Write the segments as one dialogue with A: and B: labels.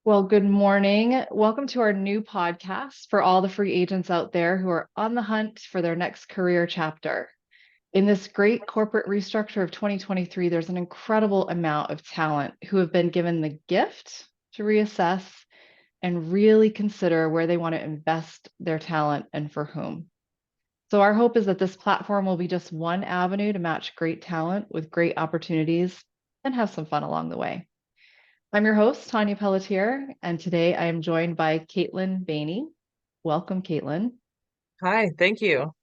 A: Well, good morning. Welcome to our new podcast for all the free agents out there who are on the hunt for their next career chapter. In this great corporate restructure of 2023, there's an incredible amount of talent who have been given the gift to reassess and really consider where they want to invest their talent and for whom. So, our hope is that this platform will be just one avenue to match great talent with great opportunities and have some fun along the way. I'm your host, Tanya Pelletier, and today I am joined by Kaitlyn Bany. Welcome, Kaitlyn.
B: Hi, thank you.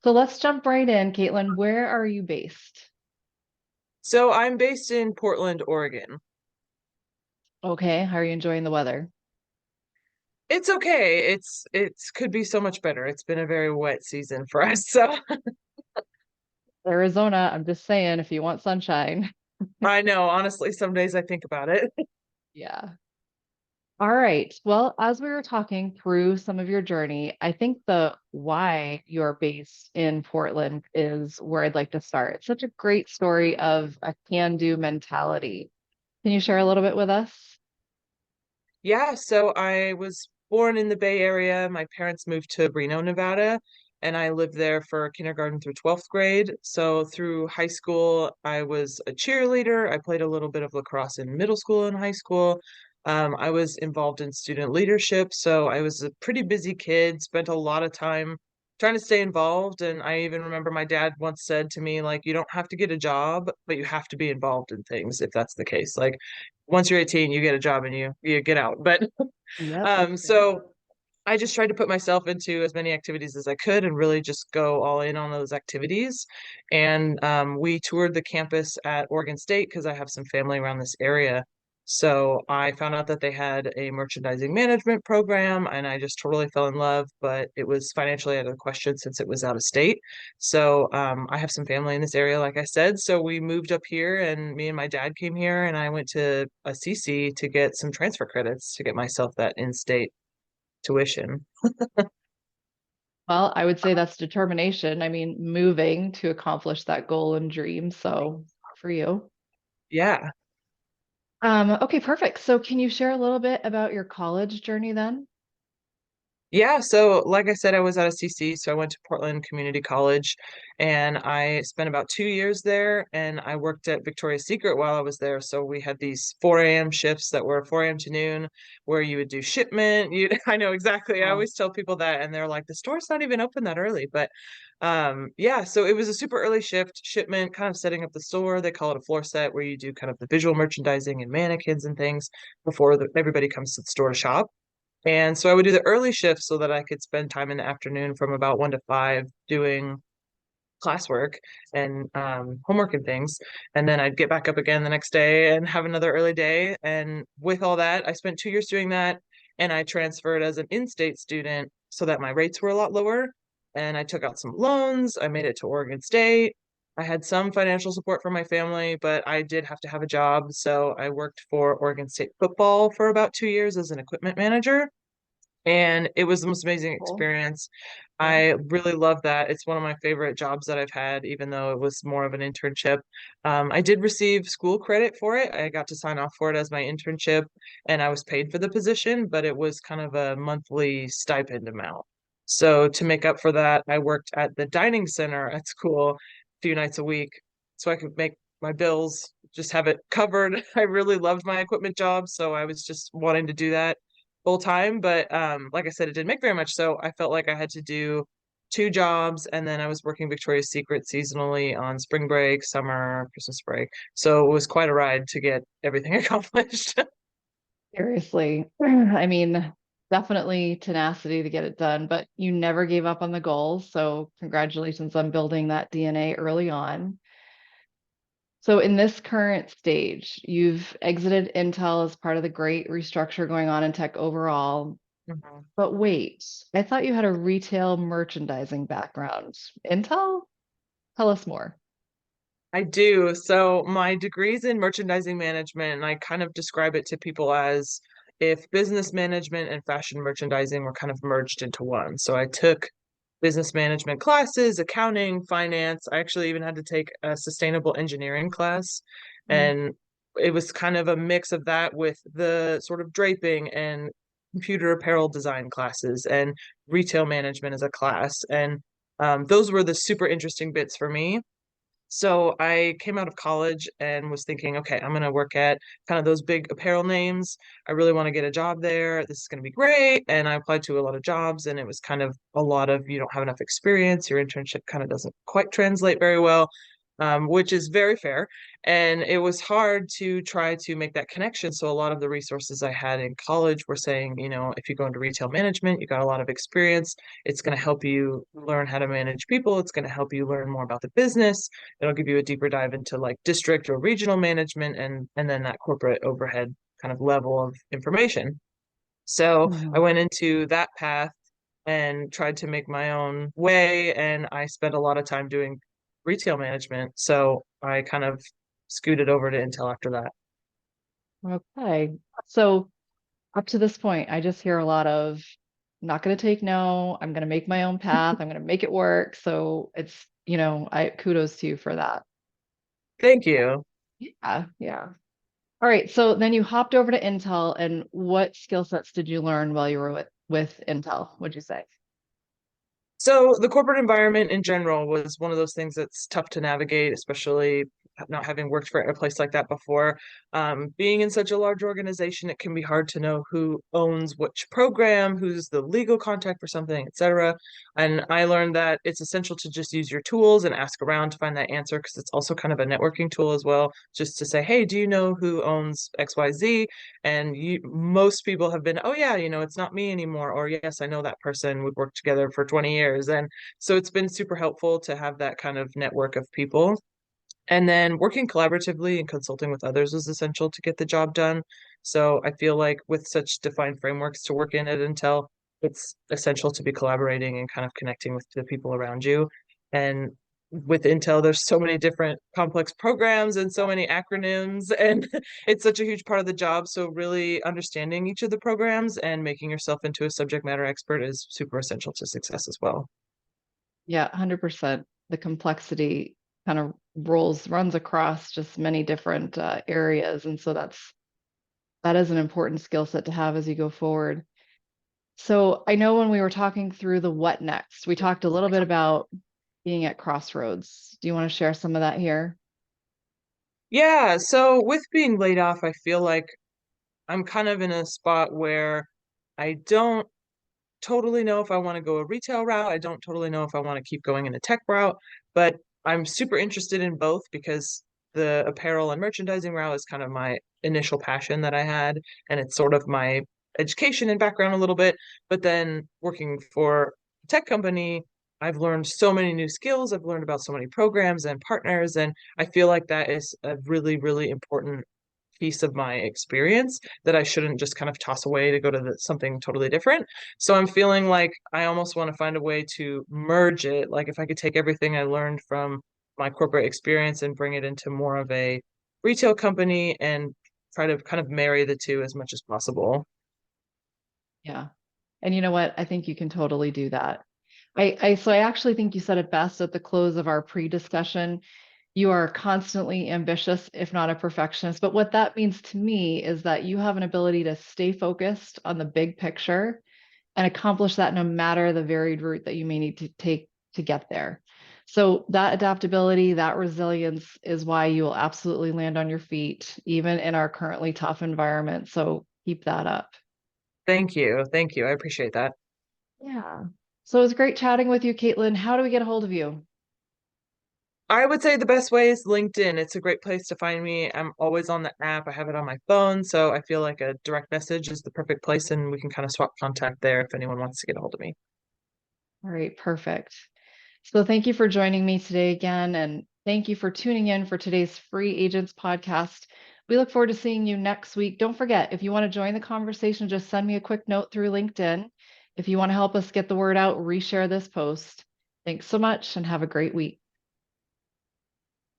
A: So let's jump right in. Kaitlyn, where are you based?
B: So I'm based in Portland, Oregon.
A: Okay, how are you enjoying the weather?
B: It's okay. It's could be so much better. It's been a very wet season for us. So
A: Arizona, I'm just saying, if you want sunshine.
B: I know, honestly, some days I think about it.
A: Yeah. All right. Well, as we were talking through some of your journey, I think the why you're based in Portland is where I'd like to start. It's such a great story of a can-do mentality. Can you share a little bit with us?
B: Yeah, so I was born in the Bay Area. My parents moved to Reno, Nevada, and I lived there for kindergarten through 12th grade. So through high school, I was a cheerleader. I played a little bit of lacrosse in middle school and high school. I was involved in student leadership, so I was a pretty busy kid, spent a lot of time trying to stay involved. And I even remember my dad once said to me, like, you don't have to get a job, but you have to be involved in things if that's the case. Like, once you're 18, you get a job and you get out. But
A: Yep, that's fair.
B: so I just tried to put myself into as many activities as I could and really just go all in on those activities. And we toured the campus at Oregon State because I have some family around this area. So I found out that they had a merchandising management program and I just totally fell in love, but it was financially out of the question since it was out of state. So I have some family in this area, like I said. So we moved up here and me and my dad came here and I went to a CC to get some transfer credits to get myself that in-state tuition.
A: Well, I would say that's determination. I mean, moving to accomplish that goal and dream. So for you.
B: Yeah.
A: Okay, perfect. So can you share a little bit about your college journey then?
B: Yeah, so like I said, I was at a CC, so I went to Portland Community College and I spent about 2 years there and I worked at Victoria's Secret while I was there. So we had these 4 a.m. shifts that were 4 a.m. to noon where you would do shipment. I know exactly. I
A: Oh,
B: always tell people that and they're like, the store's not even open that early. But yeah, so it was a super early shift, shipment, kind of setting up the store. They call it a floor set where you do kind of the visual merchandising and mannequins and things before everybody comes to the store to shop. And so I would do the early shift so that I could spend time in the afternoon from about 1 to 5 doing classwork and homework and things. And then I'd get back up again the next day and have another early day. And with all that, I spent 2 years doing that. And I transferred as an in-state student so that my rates were a lot lower. And I took out some loans. I made it to Oregon State. I had some financial support from my family, but I did have to have a job. So I worked for Oregon State football for about 2 years as an equipment manager and it was the most amazing
A: cool.
B: experience.
A: Yeah.
B: I really love that. It's one of my favorite jobs that I've had, even though it was more of an internship. I did receive school credit for it. I got to sign off for it as my internship, and I was paid for the position, but it was kind of a monthly stipend amount. So to make up for that, I worked at the dining center at school a few nights a week so I could make my bills, just have it covered. I really loved my equipment job, so I was just wanting to do that full time. But like I said, it didn't make very much. So I felt like I had to do 2 jobs. And then I was working Victoria's Secret seasonally on spring break, summer, Christmas break. So it was quite a ride to get everything accomplished.
A: Seriously. I mean, definitely tenacity to get it done, but you never gave up on the goals. So congratulations on building that DNA early on. So in this current stage, you've exited Intel as part of the great restructure going on in tech overall.
B: Mhm.
A: But wait, I thought you had a retail merchandising background. Intel? Tell us more.
B: I do. So my degree's in merchandising management, and I kind of describe it to people as if business management and fashion merchandising were kind of merged into one. So I took business management classes, accounting, finance. I actually even had to take a sustainable engineering class.
A: Mm.
B: And it was kind of a mix of that with the sort of draping and computer apparel design classes and retail management as a class. And those were the super interesting bits for me. So I came out of college and was thinking, okay, I'm going to work at kind of those big apparel names. I really want to get a job there. This is going to be great. And I applied to a lot of jobs, and it was kind of a lot of you don't have enough experience. Your internship kind of doesn't quite translate very well, which is very fair. And it was hard to try to make that connection. So a lot of the resources I had in college were saying, if you go into retail management, you got a lot of experience. It's going to help you learn how to manage people. It's going to help you learn more about the business. It'll give you a deeper dive into like district or regional management and then that corporate overhead kind of level of information. So I
A: Mhm.
B: went into that path and tried to make my own way, and I spent a lot of time doing retail management. So I kind of scooted over to Intel after that.
A: Okay. So up to this point, I just hear a lot of not going to take no. I'm going to make my own path. I'm going to make it work. So it's, I kudos to you for that.
B: Thank you.
A: Yeah. Yeah. All right. So then you hopped over to Intel, and what skill sets did you learn while you were with Intel, would you say?
B: So the corporate environment in general was one of those things that's tough to navigate, especially not having worked for a place like that before. Being in such a large organization, it can be hard to know who owns which program, who's the legal contact for something, etc. And I learned that it's essential to just use your tools and ask around to find that answer because it's also kind of a networking tool as well, just to say, hey, do you know who owns XYZ? And most people have been, oh yeah, it's not me anymore, or yes, I know that person. We've worked together for 20 years. And so it's been super helpful to have that kind of network of people. And then working collaboratively and consulting with others is essential to get the job done. So I feel like with such defined frameworks to work in at Intel, it's essential to be collaborating and kind of connecting with the people around you. And with Intel, there's so many different complex programs and so many acronyms, and it's such a huge part of the job. So really understanding each of the programs and making yourself into a subject matter expert is super essential to success as well.
A: Yeah, 100%. The complexity kind of runs across just many different areas. And so that is an important skill set to have as you go forward. So I know when we were talking through the what next, we talked a little bit about being at Crossroads. Do you want to share some of that here?
B: Yeah, so with being laid off, I feel like I'm kind of in a spot where I don't totally know if I want to go a retail route. I don't totally know if I want to keep going in a tech route, but I'm super interested in both because the apparel and merchandising route is kind of my initial passion that I had, and it's sort of my education and background a little bit. But then working for a tech company, I've learned so many new skills. I've learned about so many programs and partners, and I feel like that is a really, really important piece of my experience that I shouldn't just kind of toss away to go to something totally different. So I'm feeling like I almost want to find a way to merge it. Like if I could take everything I learned from my corporate experience and bring it into more of a retail company and try to kind of marry the two as much as possible.
A: Yeah. And you know what? I think you can totally do that. So I actually think you said it best at the close of our pre-discussion. You are constantly ambitious, if not a perfectionist. But what that means to me is that you have an ability to stay focused on the big picture and accomplish that no matter the varied route that you may need to take to get there. So that adaptability, that resilience is why you will absolutely land on your feet, even in our currently tough environment. So keep that up.
B: Thank you. Thank you. I appreciate that.
A: Yeah. So it was great chatting with you, Kaitlyn. How do we get a hold of you?
B: I would say the best way is LinkedIn. It's a great place to find me. I'm always on the app. I have it on my phone, so I feel like a direct message is the perfect place, and we can kind of swap contact there if anyone wants to get a hold of me.
A: All right, perfect. So thank you for joining me today again, and thank you for tuning in for today's Free Agents podcast. We look forward to seeing you next week. Don't forget, if you want to join the conversation, just send me a quick note through LinkedIn. If you want to help us get the word out, reshare this post. Thanks so much and have a great week.